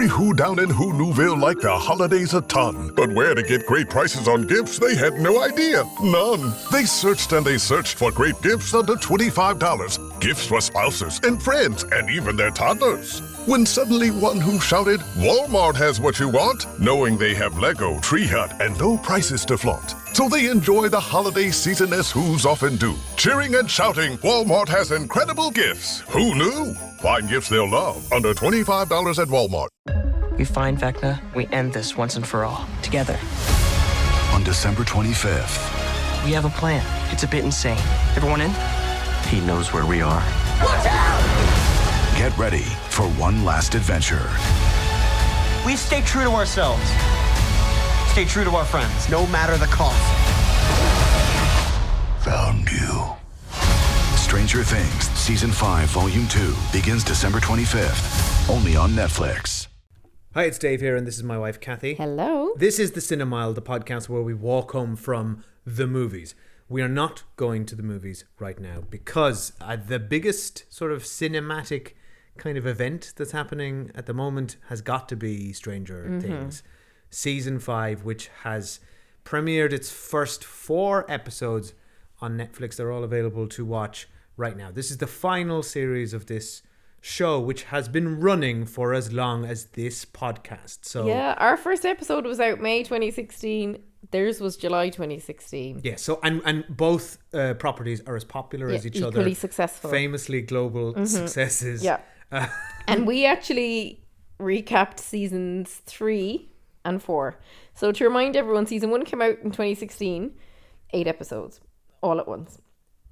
Every Who down in Who Newville liked the holidays a ton. But where to get great prices on gifts, they had no idea. None. They searched and they searched for great gifts under $25. Gifts for spouses and friends and even their toddlers. When suddenly one Who shouted, Walmart has what you want, knowing they have Lego, Tree Hut, and low prices to flaunt. So they enjoy the holiday season as Who's often do. Cheering and shouting, Walmart has incredible gifts. Who knew? Find gifts they'll love under $25 at Walmart. We find Vecna, we end this once and for all, together. On December 25th. We have a plan. It's a bit insane. Everyone in? He knows where we are. Watch out! Get ready for one last adventure. We stay true to ourselves. Stay true to our friends, no matter the cost. Found you. Stranger Things, Season 5, Volume 2, begins December 25th, only on Netflix. Hi, it's Dave here, and this is my wife, Kathy. Hello. This is the Cinemile, the podcast where we walk home from the movies. We are not going to the movies right now because the biggest sort of cinematic kind of event that's happening at the moment has got to be Stranger Things. Season 5, which has premiered its first 4 episodes on Netflix. They're all available to watch right now. This is the final series of this show, which has been running for as long as this podcast. So yeah, our first episode was out May 2016. Theirs was July 2016. Yeah, so and both properties are as popular as each other. Equally successful. Famously global successes. Yeah. And we actually recapped seasons 3 and 4. So to remind everyone, season 1 came out in 2016, 8 episodes, all at once.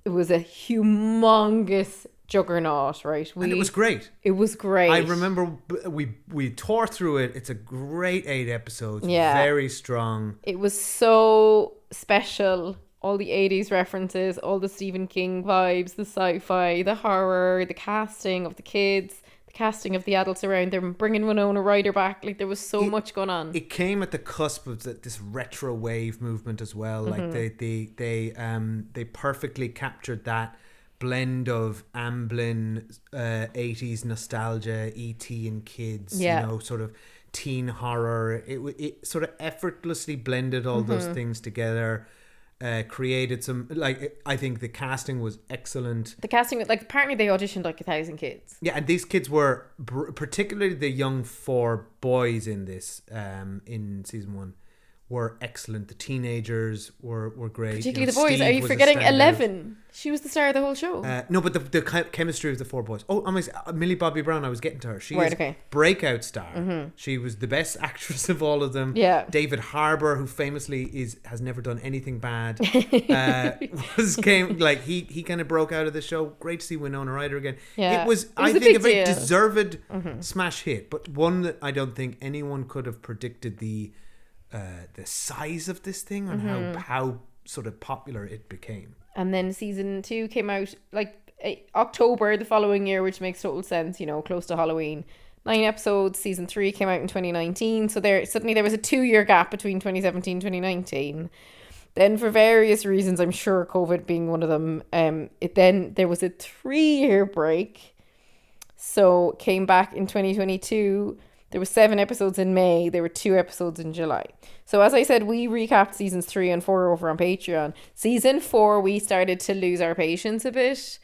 It was a humongous juggernaut, right? And it was great. It was great. I remember we tore through it. It's a great 8 episodes. Yeah. Very strong. It was so special. All the 80s references, all the Stephen King vibes, the sci-fi, the horror, the casting of the kids, the casting of the adults around them, bringing Winona Ryder back. Like, there was so much going on. It came at the cusp of this retro wave movement as well. Like they perfectly captured that blend of Amblin 80s nostalgia, E.T. and kids, Yeah. you know, sort of teen horror. It sort of effortlessly blended all those things together. Created some, like, I think the casting was excellent. The casting, like, apparently they auditioned like 1,000 kids. Yeah, and these kids were particularly the young 4 boys in this in season 1 were excellent. The teenagers were great. Particularly the boys. Steve Are you was a forgetting standout. 11? She was the star of the whole show. No, but the chemistry of the 4 boys. Oh, Millie Bobby Brown, I was getting to her. She is okay. breakout star. She was the best actress of all of them. Yeah. David Harbour, who famously has never done anything bad, he kind of broke out of the show. Great to see Winona Ryder again. Yeah. It was a I think big a very deal. deserved smash hit, but one that I don't think anyone could have predicted the size of this thing and how sort of popular it became. And then season 2 came out like October the following year, which makes total sense, you know, close to Halloween. 9 episodes. Season 3 came out in 2019. So there was a 2-year gap between 2017 and 2019. Then for various reasons, I'm sure COVID being one of them, there was a 3-year break. So came back in 2022. There were 7 episodes in May. There were 2 episodes in July. So as I said, we recapped seasons 3 and 4 over on Patreon. Season 4, we started to lose our patience a bit.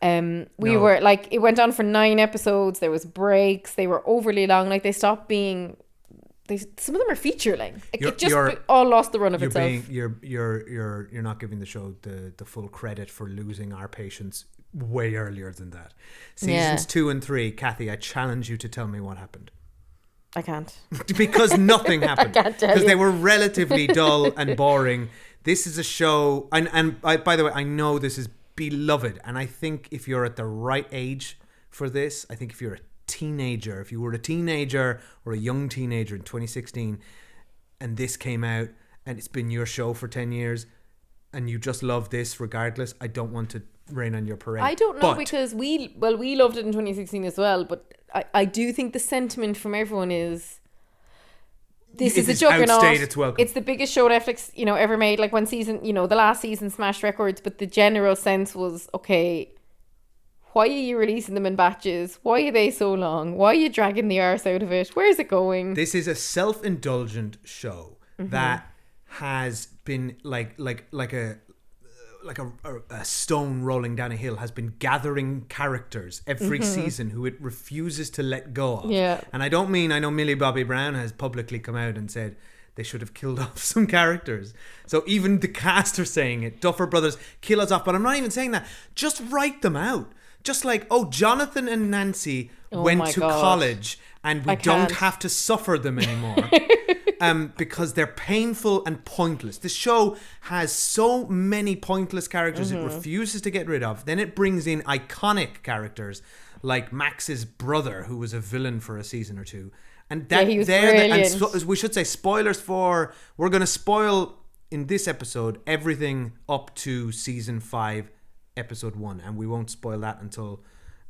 Were like, it went on for 9 episodes. There was breaks. They were overly long. Like, they stopped being. Some of them are feature length. It just all lost the run of itself. You're not giving the show the full credit for losing our patience way earlier than that. Seasons 2 and 3, Kathy, I challenge you to tell me what happened. I can't. Because nothing happened. I can't tell you. Because they were relatively dull and boring. This is a show, and by the way, I know this is beloved, and I think if you're at the right age for this, I think if you're a teenager, if you were a teenager or a young teenager in 2016, and this came out, and it's been your show for 10 years, and you just love this regardless, I don't want to rain on your parade. I don't know, because we loved it in 2016 as well, but I do think the sentiment from everyone is this is a juggernaut. Outstayed its welcome. It's the biggest show Netflix, ever made. Like, one season, the last season smashed records, but the general sense was, okay, Why are you releasing them in batches? Why are they so long? Why are you dragging the arse out of it? Where's it going? This is a self-indulgent show that has been like a stone rolling down a hill, has been gathering characters every season who it refuses to let go of. Yeah. And I know Millie Bobby Brown has publicly come out and said they should have killed off some characters. So even the cast are saying it. Duffer Brothers, kill us off. But I'm not even saying that. Just write them out. Just like, Jonathan and Nancy went to college and we don't have to suffer them anymore. Because they're painful and pointless. The show has so many pointless characters it refuses to get rid of. Then it brings in iconic characters like Max's brother, who was a villain for a season or two. And that he was brilliant. and we should say spoilers for, we're going to spoil in this episode everything up to season 5, episode 1, and we won't spoil that until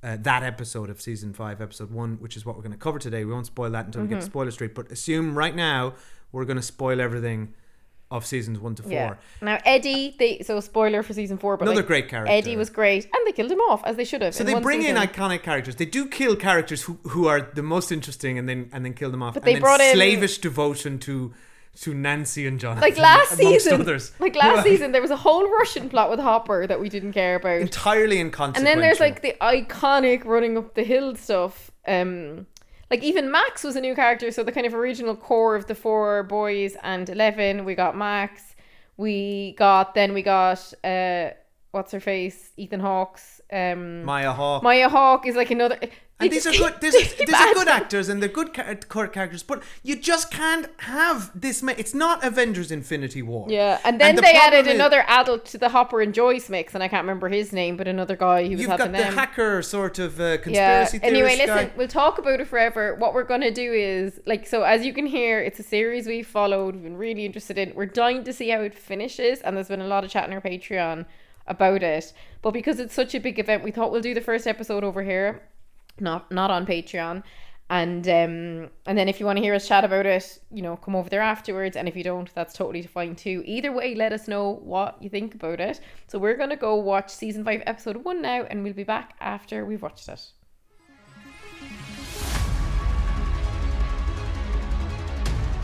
that episode of season 5, episode 1, which is what we're going to cover today. We won't spoil that until we get to Spoiler Street, but assume right now we're going to spoil everything of seasons 1 to 4. Yeah. Now Eddie, so spoiler for season 4, but another great character. Eddie was great, and they killed him off as they should have. So they bring in iconic characters. They do kill characters who are the most interesting, and then kill them off. But they brought in slavish devotion to Nancy and Jonathan. Like last season, others. Season, there was a whole Russian plot with Hopper that we didn't care about. Entirely inconsequential. And then there's like the iconic running up the hill stuff. Like even Max was a new character, so the kind of original core of the 4 boys and 11. We got Max. We got what's her face? Ethan Hawke's. Maya Hawke. Maya Hawke is like another. And these are good. These are good actors, and they're good characters. But you just can't have this. It's not Avengers: Infinity War. Yeah, and then they added another adult to the Hopper and Joyce mix, and I can't remember his name, but another guy who was helping them. You've got the hacker sort of conspiracy theorist. Anyway, listen, we'll talk about it forever. What we're gonna do is so as you can hear, it's a series we've followed. We've been really interested in. We're dying to see how it finishes, and there's been a lot of chat on our Patreon about it. But because it's such a big event, we thought we'll do the first episode over here. Not on Patreon, and then if you want to hear us chat about it, come over there afterwards, and if you don't, that's totally fine too. Either way, let us know what you think about it. So we're gonna go watch season 5 episode 1 now, and we'll be back after we've watched it.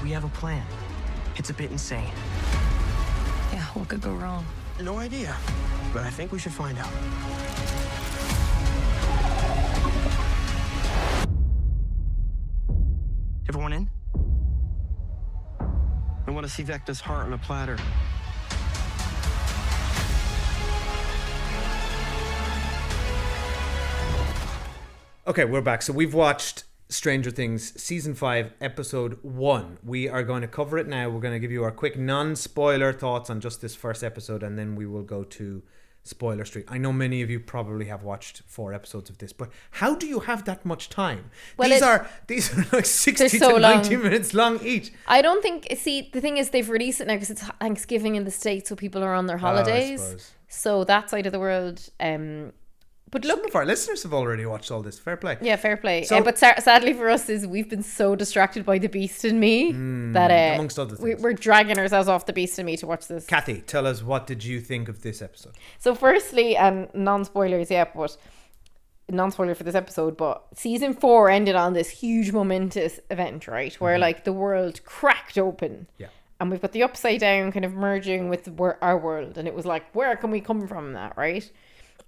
We have a plan. It's a bit insane. Yeah, what could go wrong? No idea, but I think we should find out. Everyone in? I want to see Vecna's heart on a platter. Okay, we're back. So we've watched Stranger Things season 5 episode 1. We are going to cover it now. We're going to give you our quick non-spoiler thoughts on just this first episode, and then we will go to Spoiler Street. I know many of you probably have watched 4 episodes of this, but how do you have that much time? Well, these are like 60 so to 90 long. Minutes long each. I don't think. See, the thing is, they've released it now because it's Thanksgiving in the States, so people are on their holidays. So that side of the world. But look, some of our listeners have already watched all this. Fair play. Yeah, fair play. So, but sadly for us, we've been so distracted by The Beast and Me that amongst other things, we're dragging ourselves off The Beast and Me to watch this. Kathy, tell us, what did you think of this episode? So firstly, and non-spoilers, but non-spoiler for this episode, but season 4 ended on this huge momentous event, right? Where like the world cracked open. Yeah. And we've got the Upside Down kind of merging with our world. And it was like, where can we come from that, right?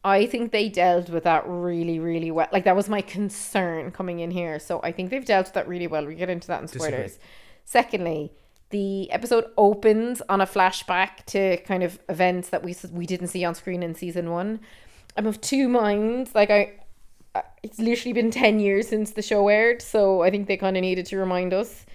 I think they dealt with that really, really well. Like, that was my concern coming in here. So I think they've dealt with that really well. We get into that in spoilers. Disagree. Secondly, the episode opens on a flashback to kind of events that we didn't see on screen in season 1. I'm of two minds. Like, it's literally been 10 years since the show aired. So I think they kind of needed to remind us.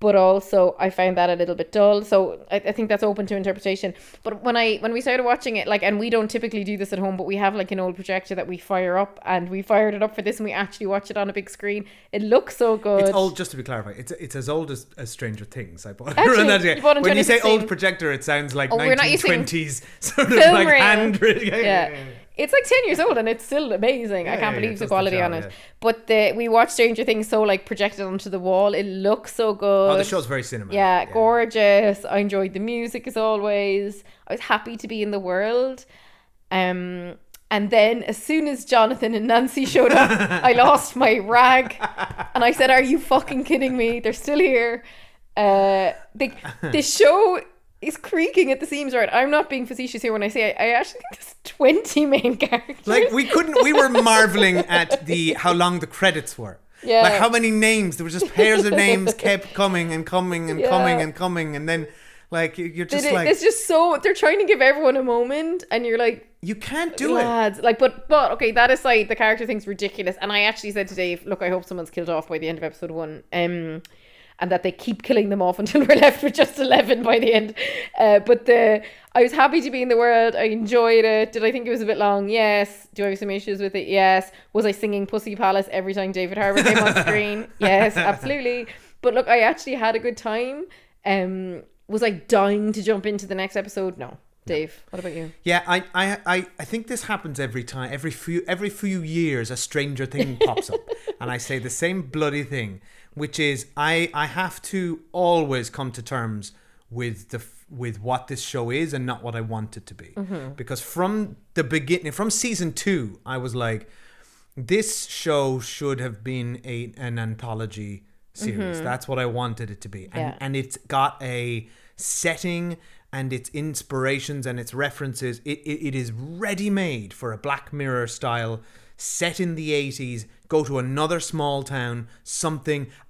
But also, I found that a little bit dull. So I think that's open to interpretation. But when we started watching it, like, and we don't typically do this at home, but we have like an old projector that we fire up, and we fired it up for this, and we actually watch it on a big screen. It looks so good. It's old, just to be clarified. It's as old as Stranger Things. I bought Actually, you bought in when you say 2016. old projector, it sounds like we're not using 1920s sort of film like reel. handwritten. Yeah. It's like 10 years old and it's still amazing. I can't believe it the does quality the job, on it. yeah. But we watched Stranger Things so like projected onto the wall. It looks so good. Oh, the show's very cinematic. Yeah, gorgeous. I enjoyed the music as always. I was happy to be in the world. And then as soon as Jonathan and Nancy showed up, I lost my rag. And I said, are you fucking kidding me? They're still here. The show is creaking at the seams, right? I'm not being facetious here when I say I actually think there's 20 main characters. Like we were marveling at how long the credits were. Yeah. Like how many names, there were just pairs of names kept coming and coming and coming and coming. And then like, you're just it's just so, they're trying to give everyone a moment and you're like, you can't do lads. it. Like, but okay, that aside, the character thing's ridiculous. And I actually said to Dave, look, I hope someone's killed off by the end of episode 1. And that they keep killing them off until we're left with just 11 by the end. But I was happy to be in the world. I enjoyed it. Did I think it was a bit long? Yes. Do I have some issues with it? Yes. Was I singing Pussy Palace every time David Harbour came on screen? Yes, absolutely. But look, I actually had a good time. Was I dying to jump into the next episode? No. Dave, what about you? Yeah, I think this happens every time. Every few years, a stranger thing pops up, and I say the same bloody thing, which is I have to always come to terms with what this show is and not what I want it to be. Mm-hmm. Because from the beginning, from season 2, I was like, this show should have been an anthology series. Mm-hmm. That's what I wanted it to be, and it's got a setting and its inspirations and its references. It is ready made for a Black Mirror style, set in the 80s, go to another small town,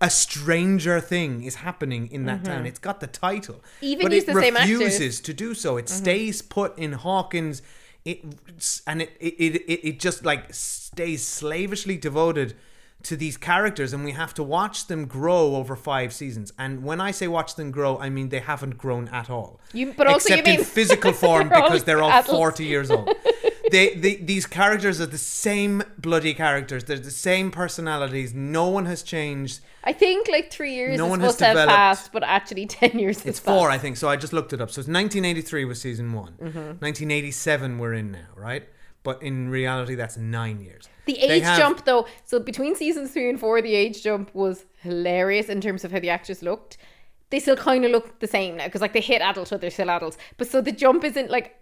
a stranger thing is happening in that town. It's got the title. Even use the same actors. But it refuses to do so. It stays put in Hawkins. It just like stays slavishly devoted to these characters, and we have to watch them grow over 5 seasons. And when I say watch them grow, I mean they haven't grown at all. Except in physical form, because they're all 40 years old. These characters are the same bloody characters. They're the same personalities. No one has changed. I think like 3 years is supposed to have passed, but actually 10 years It's 4, I think. So I just looked it up. So it's 1983 was season 1. 1987 we're in now, right? But in reality, that's 9 years. The age jump, though, so between seasons 3 and 4, the age jump was hilarious in terms of how the actors looked. They still kind of look the same now, because like they hit adulthood, they're still adults. But so the jump isn't like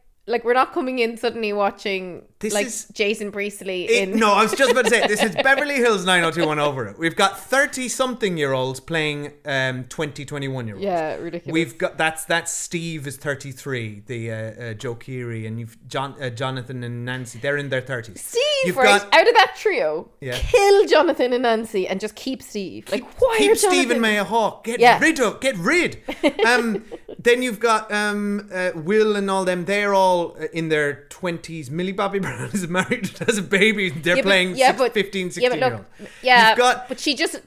we're not coming in suddenly watching Jason Priestley in... No, I was just about to say, this is Beverly Hills 90210 over it. We've got 30-something-year-olds playing 20-21-year-olds. Yeah, ridiculous. We've got... That's Steve is 33, the Joe Keery, and you've Jonathan and Nancy, they're in their 30s. Steve, out of that trio, kill Jonathan and Nancy and just keep Steve. Keep Stephen Maya Hawke. Get rid. Then you've got Will and all them, they're all in their 20s. Millie Bobby Brown is married, has a baby. They're playing 15, 16-year-olds.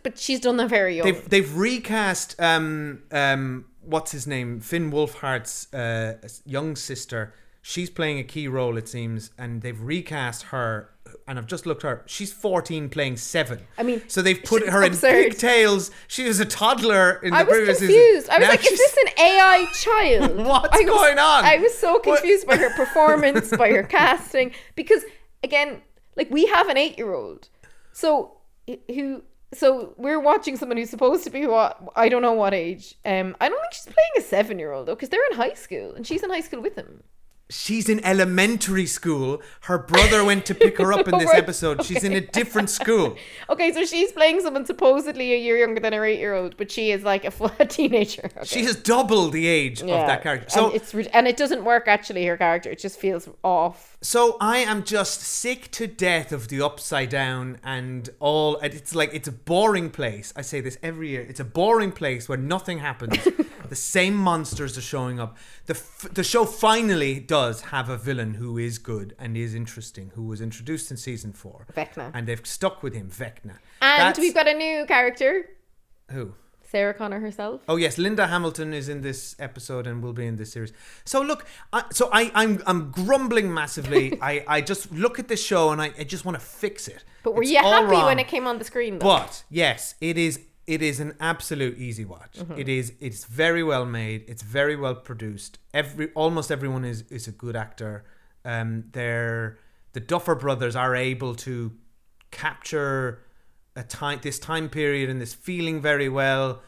But she's done that very young. They've recast what's his name? Finn Wolfhard's young sister. She's playing a key role, it seems, and they've recast her. And I've just looked her. She's 14 playing 7. I mean, so they've put her in pigtails. She was a toddler in the previous season. I was confused. I was like, is this an AI child? What's going on? I was so confused by her performance, by her casting. Because, again, like we have an 8-year-old. So we're watching someone who's supposed to be I don't know what age. I don't think she's playing a 7-year-old, though, because they're in high school. And she's in high school with them. She's in elementary school. Her brother went to pick her up in this episode. She's in a different school. Okay, so she's playing someone supposedly a year younger than her 8-year-old, but she is like a teenager. Okay. She has double the age of that character. So and it doesn't work, actually, her character. It just feels off. So I am just sick to death of the Upside Down and all. It's like, it's a boring place. I say this every year. It's a boring place where nothing happens. The same monsters are showing up. The show finally does have a villain who is good and is interesting, who was introduced in season 4. Vecna. And they've stuck with him, Vecna. And we've got a new character. Who? Sarah Connor herself. Oh yes, Linda Hamilton is in this episode and will be in this series. So look, I'm grumbling massively. I just look at this show and I just want to fix it. But were you happy when it came on the screen, though? But yes, it is an absolute easy watch. Mm-hmm. It's very well made. It's very well produced. Almost everyone is a good actor. The Duffer Brothers are able to capture this time period and this feeling very well.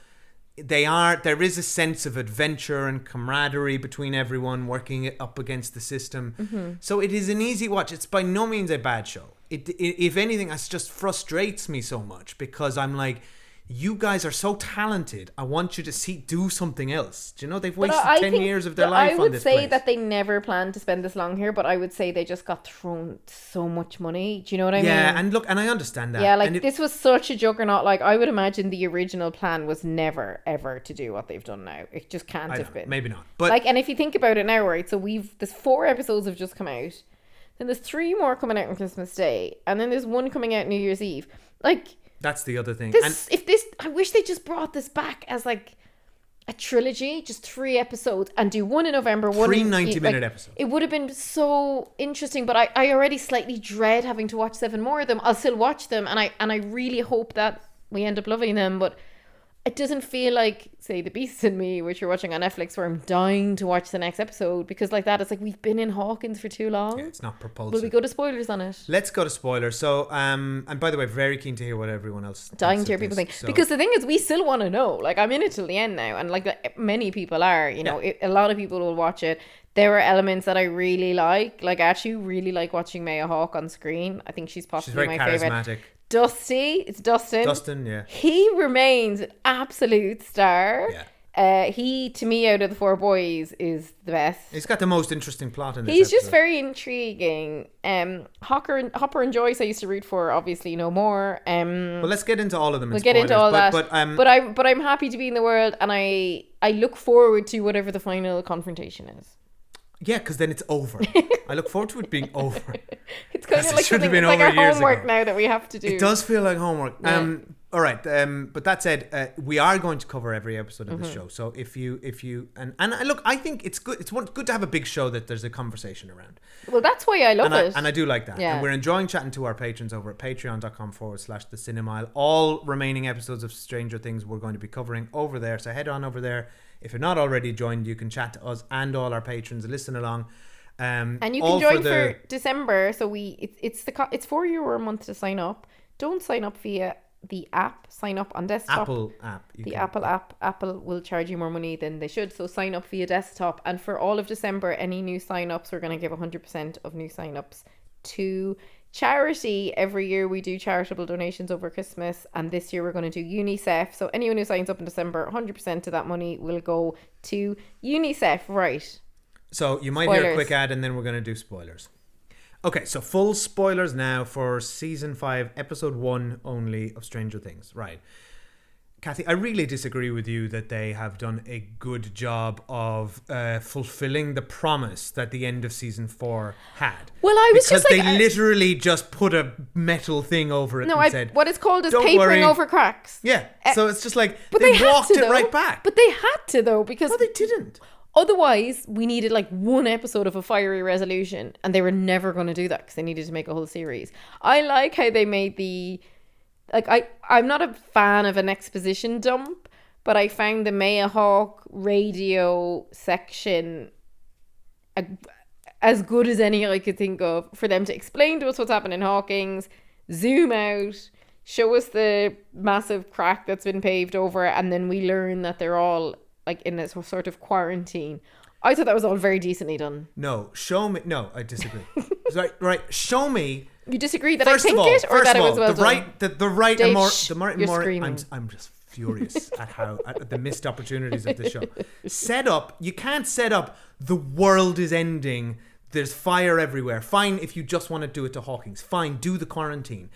there is a sense of adventure and camaraderie between everyone working it up against the system. So it is an easy watch. It's by no means a bad show. It if anything, it just frustrates me so much because I'm like, you guys are so talented. I want you to do something else. Do you know, they've wasted 10 years of their life on this I would say place. that they never planned to spend this long here, but I would say they just got thrown so much money. Do you know what I mean? Yeah, and look, and I understand that. Yeah, like and this was such a juggernaut. Like I would imagine the original plan was never, ever to do what they've done now. It just can't have been. Maybe not. But like, and if you think about it now, right? So there's 4 episodes have just come out. Then there's 3 more coming out on Christmas Day. And then there's 1 coming out New Year's Eve. Like... That's the other thing. I wish they just brought this back as like a trilogy, just 3 episodes, and do 1 in November, 1 3 in 90-minute episodes. It would have been so interesting, but I already slightly dread having to watch 7 more of them. I'll still watch them, and I really hope that we end up loving them, but it doesn't feel like, say, The Beast in Me, which you're watching on Netflix, where I'm dying to watch the next episode, because like that, it's like we've been in Hawkins for too long. Yeah, it's not propulsive. Will we go to spoilers on it? Let's go to spoilers. So, and by the way, very keen to hear what everyone else dying to hear people think. Because the thing is, we still want to know. Like, I'm in it till the end now, and like many people are, you know, a lot of people will watch it. There are elements that I really like. Like, I actually really like watching Maya Hawke on screen. I think she's possibly my favorite. She's very charismatic. Dusty, it's Dustin. Dustin, yeah. He remains an absolute star. Yeah. He, to me, out of the 4 boys, is the best. He's got the most interesting plot in this He's episode. just very intriguing. Hopper and Joyce I used to root for, obviously no more. Well, let's get into all of them. We'll get into all that. But I'm happy to be in the world, and I look forward to whatever the final confrontation is. Yeah, because then it's over. I look forward to it being over. It's kind of like should have something. been It's like over our years homework ago. now that we have to do. It does feel like homework. Yeah. All right. But that said, we are going to cover every episode of the show. So if you and look, I think it's good. It's good to have a big show that there's a conversation around. Well, that's why I love it. And I do like that. Yeah. And we're enjoying chatting to our patrons over at patreon.com/the Cinemile. All remaining episodes of Stranger Things we're going to be covering over there. So head on over there. If you're not already joined, you can chat to us and all our patrons. Listen along. And you can join for December. So it's €4 a month to sign up. Don't sign up via the app. Sign up on desktop. Apple app. Apple app. Apple will charge you more money than they should. So sign up via desktop. And for all of December, any new sign-ups, we're going to give 100% of new sign-ups to charity. Every year we do charitable donations over Christmas, and this year we're going to do UNICEF. So anyone who signs up in December, 100% of that money will go to UNICEF. Right. So you might hear a quick ad and then we're going to do spoilers. Okay, so full spoilers now for season 5, episode 1 only of Stranger Things. Right. Kathy, I really disagree with you that they have done a good job of fulfilling the promise that the end of season 4 had. Well, I was because just like... they literally just put a metal thing over it and said... what it's called is "Don't papering worry." over cracks. Yeah, so it's just like, but they had walked to, it though. right back. But they had to, though, because... No, they didn't. Otherwise, we needed like 1 episode of a fiery resolution, and they were never going to do that because they needed to make a whole series. I like how they made I'm not a fan of an exposition dump, but I found the Maya Hawke radio section as good as any I could think of for them to explain to us what's happening in Hawkins, zoom out, show us the massive crack that's been paved over, and then we learn that they're all like in a sort of quarantine. I thought that was all very decently done. No, show me. No, I disagree. right. Show me. You disagree that I think it, or that it was well done? The right, Dave, more. screaming. I'm just furious at the missed opportunities of this show. Set up. You can't set up. The world is ending. There's fire everywhere. Fine, if you just want to do it to Hawkins. Fine, do the quarantine,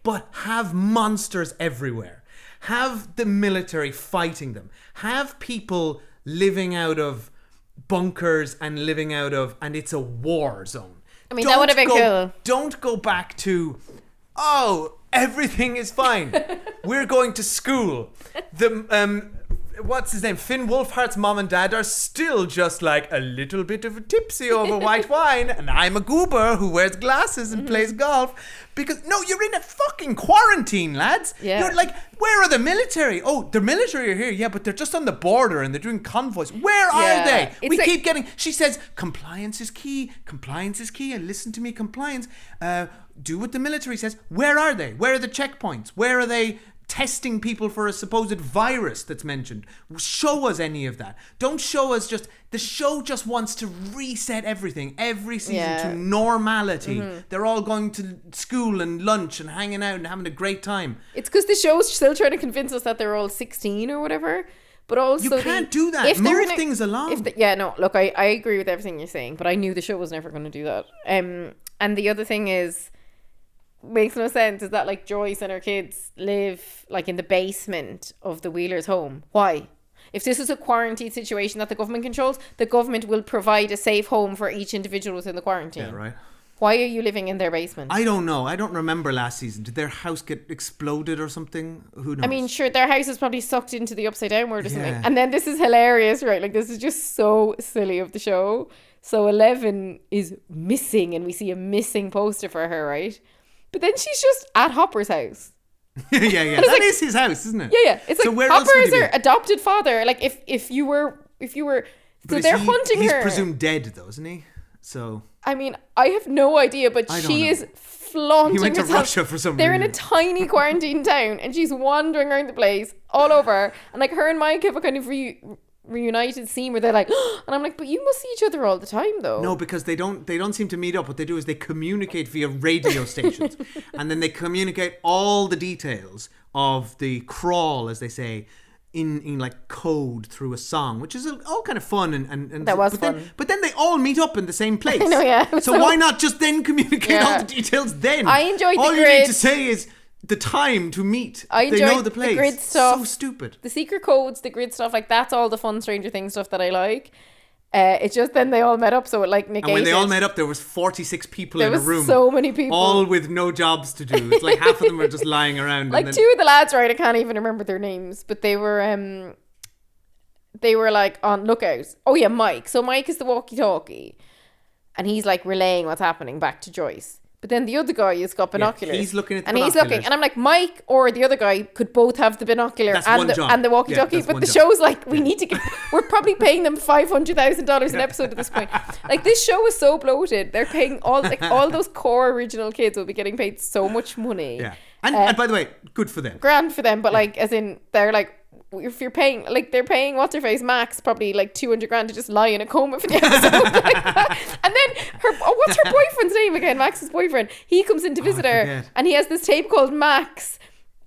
but have monsters everywhere. Have the military fighting them. Have people living out of bunkers and it's a war zone. I mean, that would have been cool. Don't go back to, everything is fine. We're going to school. What's his name? Finn Wolfhard's mom and dad are still just like a little bit of a tipsy over white wine, and I'm a goober who wears glasses and plays golf. Because no, you're in a fucking quarantine, lads. Yeah. You're like, where are the military? Oh, the military are here, yeah, but they're just on the border and they're doing convoys. Where are they? It's Keep getting. She says compliance is key. Compliance is key. And listen to me, compliance. Do what the military says. Where are they? Where are the checkpoints? Where are they? testing people for a supposed virus that's mentioned. Show us any of that. Don't show us just... The show just wants to reset everything every season to normality. They're all going to school and lunch and hanging out and having a great time. It's because the show's still trying to convince us that they're all 16 or whatever. But also you can't do that. Move things along. Look, I agree with everything you're saying, but I knew the show was never going to do that. And the other thing is, makes no sense, is that like Joyce and her kids live like in the basement of the Wheelers' home. Why? If this is a quarantine situation that the government controls, the government will provide a safe home for each individual within the quarantine. Yeah, right. Why are you living in their basement? I don't know. I don't remember last season. Did their house get exploded or something? Who knows? I mean, sure, their house is probably sucked into the upside down world or something. Yeah. And then this is hilarious, right? Like, this is just so silly of the show. So 11 is missing, and we see a missing poster for her, right? But then she's just at Hopper's house. yeah. That is his house, isn't it? Yeah. It's so like where Hopper else would is he her be? adopted father. Like, if you were, so they're hunting he's her. He's presumed dead, though, isn't he? So I mean, I have no idea, but she is flaunting He went to herself. Russia for some They're reason. in a tiny quarantine town, and she's wandering around the place all over. And like her and Mike have a kind of reunited scene where they're like, and I'm like, but you must see each other all the time, though. No, because they don't seem to meet up. What they do is they communicate via radio stations, and then they communicate all the details of the crawl, as they say, in like code through a song, which is all kind of fun and that was fun. But then they all meet up in the same place. I know, yeah. So why not just then communicate all the details then? I enjoyed all the you grid. need to say is the time to meet. I enjoyed they know the place. the grid stuff. So stupid. The secret codes, the grid stuff, like that's all the fun Stranger Things stuff that I like. It's just then they all met up, so it like negated. And when they all met up, there was 46 people There in a was room. so many people. All with no jobs to do. It's like half of them were just lying around. Like and then, two of the lads, right? I can't even remember their names, but they were like on lookout. Oh yeah, Mike. So Mike is the walkie-talkie, and he's like relaying what's happening back to Joyce. But then the other guy has got binoculars. he's looking at the and he's binoculars. looking, and I'm like, Mike or the other guy could both have the binocular That's one job. and the walkie-talkie. Yeah, that's but one the job. show's like, we need to get. We're probably paying them $500,000 an episode at this point. Like this show is so bloated. They're paying all those core original kids will be getting paid so much money. Yeah. And by the way, good for them. Grand for them, but like, as in, they're like, if you're paying, like, they're paying what's her face Max probably like $200,000 to just lie in a coma for the episode like that. And then what's her boyfriend's name again? Max's boyfriend. He comes in to visit her, forget. and he has this tape called Max,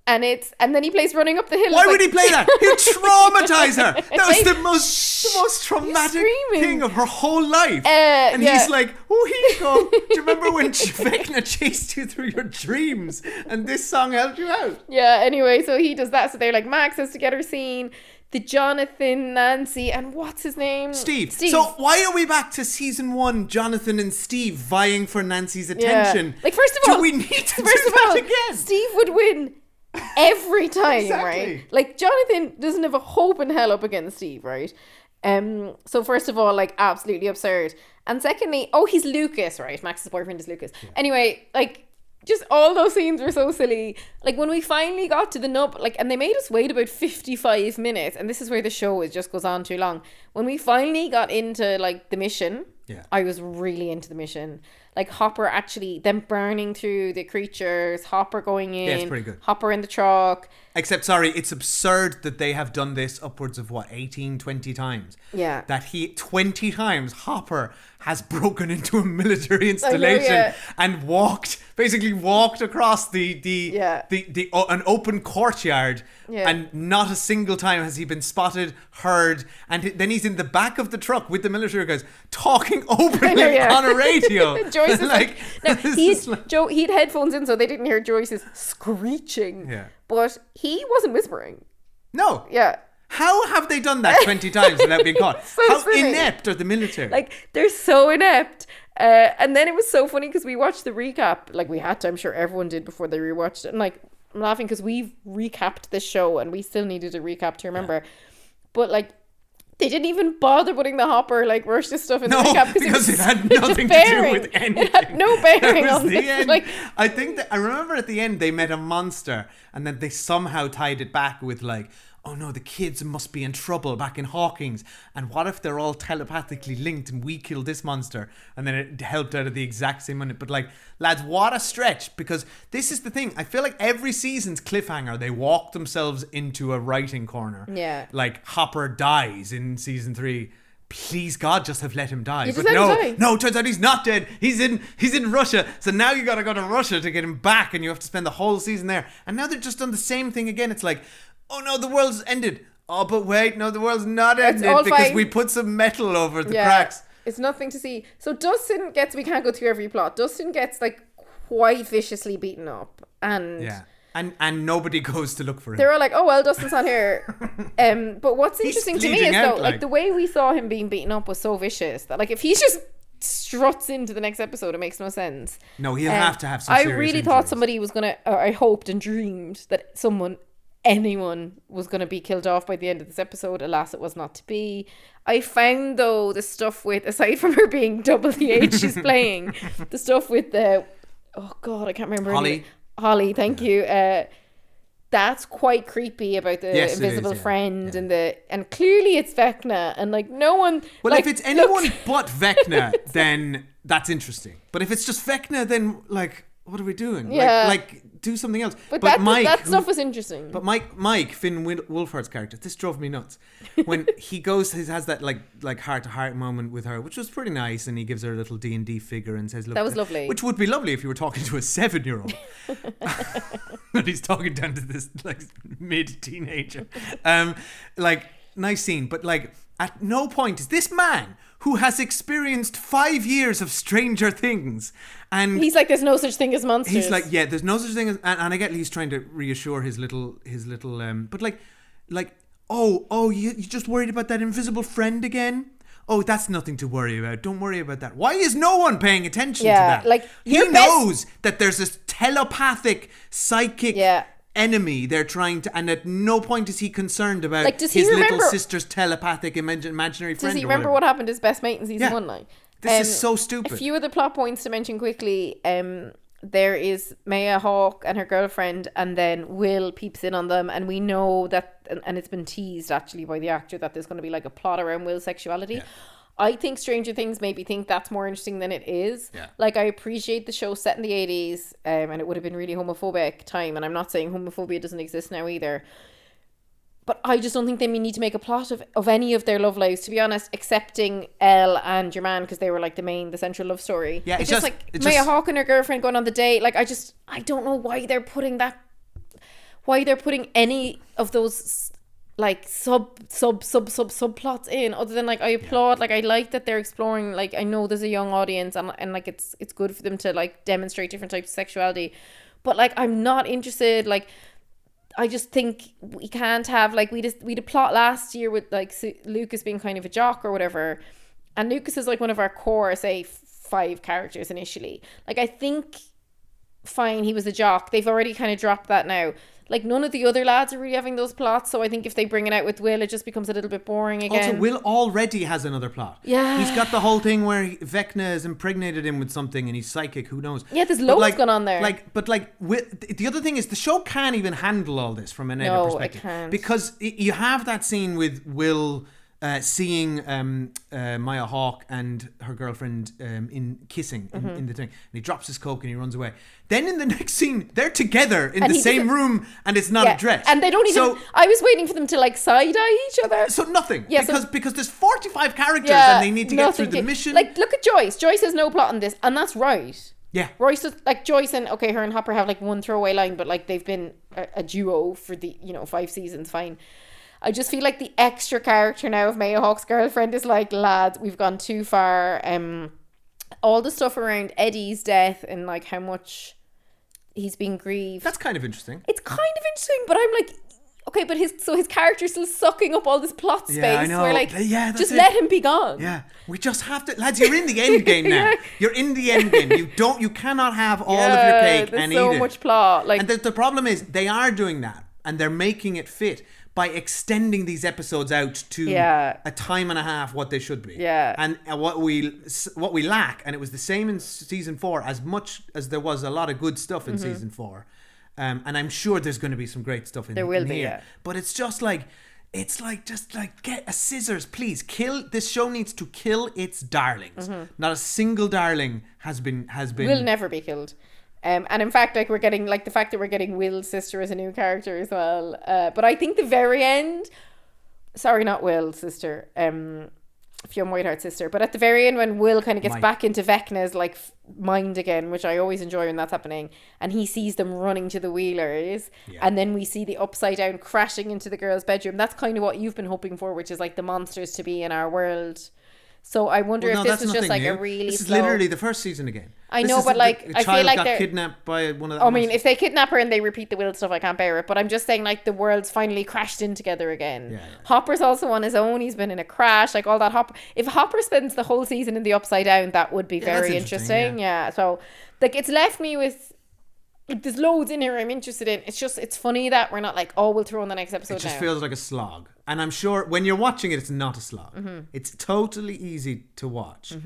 and then he plays Running Up the Hill. Why It's would he like- play that? He'd traumatize her. That was the most traumatic screaming. thing of her whole life. And yeah. he's like, oh, here you go. Do you remember when Vecna chased you through your dreams and this song helped you out? Yeah, anyway, so he does that. So they're like, Max has to get her seen. The Jonathan, Nancy, and what's his name? Steve. So why are we back to season 1, Jonathan and Steve vying for Nancy's attention? Yeah. Like, first of all, do we need to do first of that all, again? Steve would win every time, Exactly. right? Like, Jonathan doesn't have a hope in hell up against Steve, right? So first of all, like, absolutely absurd. And secondly, he's Lucas, right? Max's boyfriend is Lucas. Yeah. Anyway, like, just all those scenes were so silly. Like, when we finally got to the nub, like, and they made us wait about 55 minutes, and this is where the show just goes on too long. When we finally got into, like, the mission, I was really into the mission. Like, Hopper actually, them burning through the creatures, Hopper going in. Yeah, it's pretty good. Hopper in the truck. Except, sorry, it's absurd that they have done this upwards of, 18, 20 times. Yeah. That 20 times Hopper has broken into a military installation and basically walked across an open courtyard, and not a single time has he been spotted, heard, and then he's in the back of the truck with the military guys talking openly on a radio. Joyce is like, no, this he'd headphones in so they didn't hear Joyce's screeching. Yeah. But he wasn't whispering. No. Yeah. How have they done that 20 times without being caught? So How silly. inept are the military? Like, they're so inept. And then it was so funny because we watched the recap. Like, we had to, I'm sure everyone did before they rewatched it. And like, I'm laughing because we've recapped this show and we still needed a recap to remember. Yeah. But like, they didn't even bother putting the Hopper, like, Russia stuff in the recap because it had nothing to do with anything. It had no bearing on the this. End. Like, I remember at the end they met a monster, and then they somehow tied it back with like, oh no, the kids must be in trouble back in Hawkins. And what if they're all telepathically linked and we killed this monster? And then it helped out at the exact same minute. But like, lads, what a stretch. Because this is the thing. I feel like every season's cliffhanger, they walk themselves into a writing corner. Yeah. Like Hopper dies in season 3. Please God, just have let him die. You just But let him die. no, turns out he's not dead. He's in Russia. So now you gotta go to Russia to get him back, and you have to spend the whole season there. And now they've just done the same thing again. It's like, oh no, the world's ended. Oh, but wait, no, the world's not ended all because fine. we put some metal over the cracks. It's nothing to see. So Dustin gets, we can't go through every plot. Dustin gets like quite viciously beaten up, and Yeah. And nobody goes to look for him. they're all like, oh well, Dustin's not here. But what's interesting to me bleeding is out, though, like- like the way we saw him being beaten up was so vicious that like if he just struts into the next episode, it makes no sense. No, he'll have to have some I serious really thought injuries. somebody was gonna, or I hoped and dreamed that anyone was gonna be killed off by the end of this episode. Alas, it was not to be. I found though the stuff with, aside from her being double the age she's playing, the stuff with the, oh god, I can't remember her Holly. name. Holly, thank you. That's quite creepy about the Yes, it invisible is, yeah. friend and clearly it's Vecna and like no one. Well, like, if it's anyone but Vecna, then that's interesting. But if it's just Vecna, then like, what are we doing? Yeah. Like do something else. But Mike, that stuff was interesting. But Mike Finn Wolfhard's character, this drove me nuts. When he has that like heart to heart moment with her, which was pretty nice, and he gives her a little D&D figure and says, "Look, That was lovely. Which would be lovely if you were talking to a 7-year-old, but he's talking down to this like mid-teenager. Like nice scene, but like at no point is this man who has experienced 5 years of Stranger Things, and He's like, there's no such thing as monsters. he's like, yeah, there's no such thing as, and I get he's trying to reassure his little, but like, you just worried about that invisible friend again? Oh, that's nothing to worry about. Don't worry about that. Why is no one paying attention to that? like, he your knows that there's this telepathic, psychic Yeah. enemy they're trying to, and at no point is he concerned about Like, does he his little remember- sister's telepathic imaginary friend. Does he or remember whatever. what happened to his best mate in season Yeah. 1? Like, This is so stupid. A few other plot points to mention quickly. There is Maya Hawke and her girlfriend, and then Will peeps in on them, and we know that, and it's been teased actually by the actor that there's going to be like a plot around Will's sexuality. Yeah. I think Stranger Things made me think that's more interesting than it is. Yeah. Like, I appreciate the show set in the 80s, and it would have been really homophobic time, and I'm not saying homophobia doesn't exist now either. But I just don't think they need to make a plot of any of their love lives, to be honest, excepting Elle and your man, because they were like the central love story. Yeah, it's it's just just- like it's Maya just- Hawke and her girlfriend going on the date. Like, I don't know why they're putting any of those like subplots in, other than like, I applaud, like I like that they're exploring, like I know there's a young audience and like it's good for them to like demonstrate different types of sexuality, but like I'm not interested. Like, I just think we can't have, like, we had a plot last year with like Lucas being kind of a jock or whatever, and Lucas is like one of our core, say, 5 characters initially. Like, I think fine, he was a jock, they've already kind of dropped that now. Like, none of the other lads are really having those plots, so I think if they bring it out with Will, it just becomes a little bit boring again. Also, Will already has another plot. Yeah. He's got the whole thing where Vecna has impregnated him with something and he's psychic, who knows. Yeah, there's But loads going on there. The other thing is the show can't even handle all this from an editor No, it perspective. can't. Because you have that scene with Will seeing Maya Hawke and her girlfriend in kissing in the thing, and he drops his coke and he runs away. Then in the next scene, they're together in And the he same doesn't- room, and it's not addressed. And they don't even. So, I was waiting for them to like side eye each other. so nothing. Yeah, so- because there's 45 characters and they need to get through nothing. the mission. Like, look at Joyce. Joyce has no plot in this, and that's right. Yeah. Royce is, like, Joyce and, okay, her and Hopper have like one throwaway line, but like they've been a duo for the 5 seasons. Fine. I just feel like the extra character now of Maya Hawke's girlfriend is like, lads, we've gone too far. All the stuff around Eddie's death and like how much he's been grieved. That's kind of interesting. It's kind of interesting, but I'm like, okay, but his character's still sucking up all this plot space. Yeah, I know. Where like, Yeah, that's just it. let him be gone. Yeah, we just have to, lads. You're in the end game now. Yeah. You're in the end game. You cannot have all of your Yeah, cake there's and so eat it. much plot. Like, And the problem is they are doing that, and they're making it fit by extending these episodes out to Yeah. a time and a half what they should be. Yeah. And what we lack, and it was the same in season 4, as much as there was a lot of good stuff in season 4. And I'm sure there's going to be some great stuff in There will in be, here. yeah. But it's just like, get a scissors, please. This show needs to kill its darlings. Not a single darling has been. Will never be killed. And in fact, like, we're getting, like, the fact that we're getting Will's sister as a new character as well. But I think the very end, sorry, not Will's sister, Fionn Whiteheart's sister, but at the very end when Will kind of gets back into Vecna's like mind again, which I always enjoy when that's happening, and he sees them running to the Wheelers, and then we see the Upside Down crashing into the girl's bedroom. That's kind of what you've been hoping for, which is like the monsters to be in our world. So I wonder if this was just like a really This is slow... literally the first season again. I know, but like I feel like got they're kidnapped by one of the... I mean, if they kidnap her and they repeat the Will stuff, I can't bear it. But I'm just saying, like, the world's finally crashed in together again. Yeah. Hopper's also on his own. He's been in a crash, like all that. If Hopper spends the whole season in the Upside Down, that would be very interesting. Yeah. So, like, it's left me with... Like, there's loads in here I'm interested in. It's funny that we're not like, oh, we'll throw in the next episode. It just feels like a slog. And I'm sure when you're watching it, it's not a slog. It's totally easy to watch.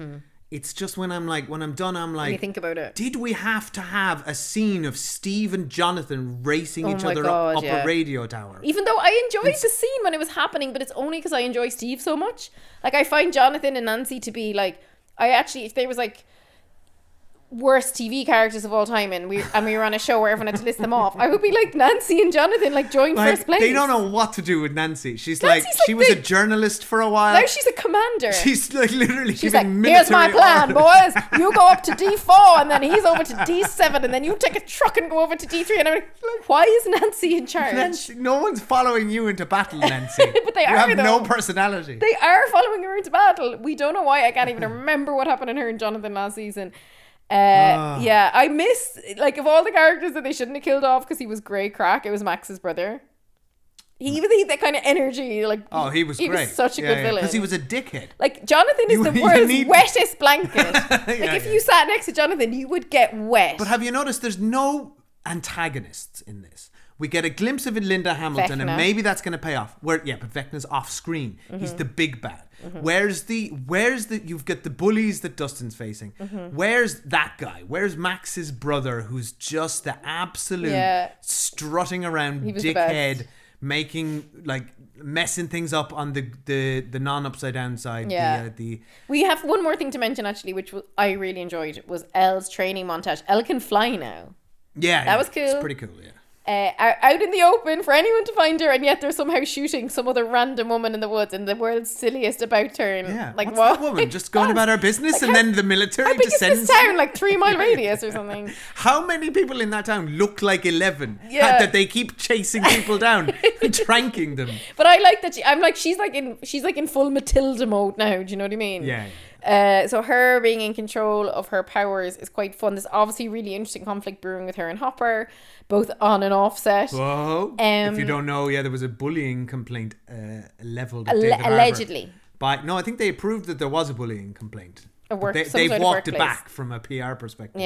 It's just when I'm done, I'm like, when you think about it, did we have to have a scene of Steve and Jonathan racing each other up a radio tower? Even though I enjoyed the scene when it was happening, but it's only because I enjoy Steve so much. Like, I find Jonathan and Nancy to be like, if there was like worst TV characters of all time and we were on a show where everyone had to list them off, I would be like Nancy and Jonathan, like, join first place. They don't know what to do with Nancy. She was a journalist for a while. Now she's a commander. She's like literally she's like, here's my plan, boys. You go up to D4 and then he's over to D7 and then you take a truck and go over to D3. And I'm like, why is Nancy in charge? No one's following you into battle, Nancy. But they you are, have no personality. They are following her into battle. We don't know why. I can't even remember what happened in her and Jonathan last season. Yeah, I miss, like, of all the characters that they shouldn't have killed off because he was grey crack, it was Max's brother. He that kind of energy, like, he was great. He was such a good villain because he was a dickhead. Like, Jonathan is the world's wettest blanket. If you sat next to Jonathan, you would get wet. But have you noticed there's no antagonists in this? We get a glimpse of Linda Hamilton, Vecna. and maybe that's going to pay off. But Vecna's off screen. He's the big bad. Where's the you've got the bullies that Dustin's facing. Where's that guy? Where's Max's brother, who's just the absolute strutting around dickhead, messing things up on the non-upside down side. We have one more thing to mention, actually, which I really enjoyed, was Elle's training montage. Elle can fly now. That was cool. It's pretty cool, out in the open for anyone to find her, and yet they're somehow shooting some other random woman in the woods in the world's silliest about turn. Like, what's what? that woman just going about her business, and then the military how big descends? Is this town? Like 3 mile radius or something. How many people in that town look like 11? That they keep chasing people down and tranking them. But I like that she's like in full Matilda mode now. Do you know what I mean? So her being in control of her powers is quite fun. There's obviously really interesting conflict brewing with her and Hopper, both on and off set. Whoa. If you don't know, there was a bullying complaint leveled at David allegedly. Harbour. No, I think they approved that there was a bullying complaint. They've walked it back from a PR perspective.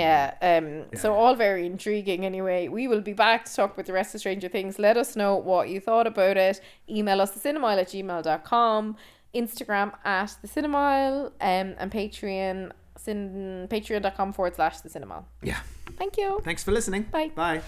So all very intriguing anyway. We will be back to talk about the rest of Stranger Things. Let us know what you thought about it. Email us thecinemile@gmail.com. Instagram @thecinemile, and Patreon, patreon.com/thecinemile. Yeah. Thank you. Thanks for listening. Bye. Bye.